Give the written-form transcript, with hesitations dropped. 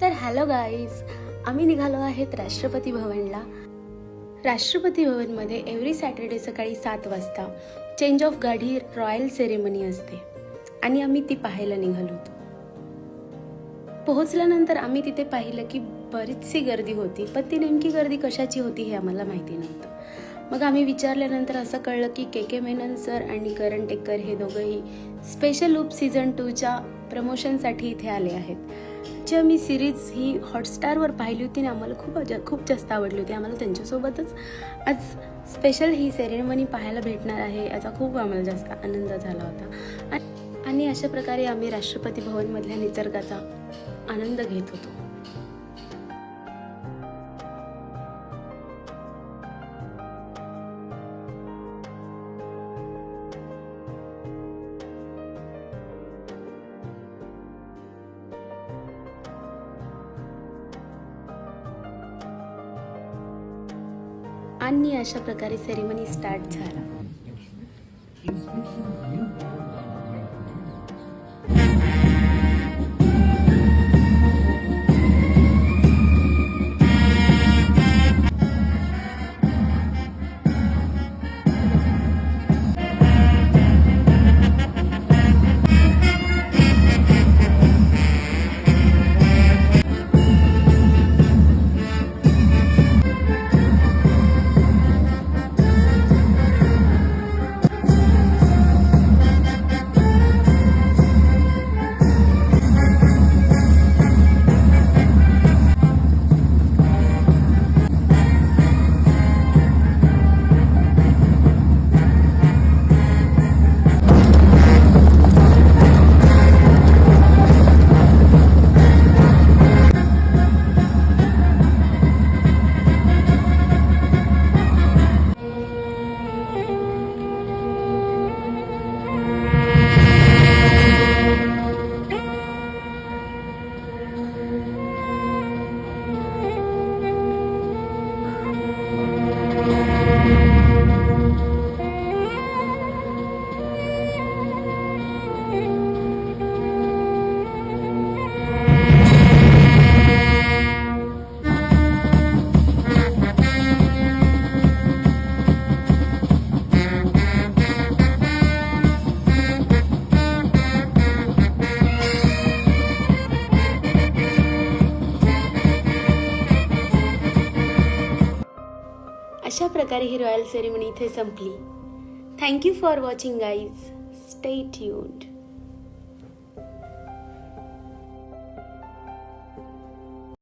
तर hello guys, आम्ही निघालो आहेत राष्ट्रपती भवनला. राष्ट्रपती भवनमध्ये एव्हरी सॅटर्डे सकाळी 7 वाजता change of guard he royal ceremony असते आणि आम्ही ती पाहायला निघालो होतो. पोहोचल्यानंतर आम्ही तिथे पाहिलं की बरीचशी गर्दी होती, पण ती नेमकी गर्दी कशाची होती हे आम्हाला माहिती नव्हतं. मग आम्ही विचारल्यानंतर असं कळलं की के मेनन सर आणि करण टेक्कर हे दोघंही स्पेशल लूप सीझन 2च्या प्रमोशनसाठी इथे आले आहेत. जी आम्ही सिरीज ही हॉटस्टारवर पाहिली होती आणि आम्हाला खूप जास्त आवडली होती. आम्हाला त्यांच्यासोबतच आज स्पेशल ही सेरेमनी पाहायला भेटणार आहे याचा खूप आम्हाला जास्त आनंद झाला होता. आणि अशा प्रकारे आम्ही राष्ट्रपती भवनमधल्या निसर्गाचा आनंद घेत होतो. आणि अशा प्रकारे सेरेमनी स्टार्ट झाला. अशा प्रकारे ही रॉयल सेरेमनी इथे संपली. Thank you for watching guys. Stay tuned.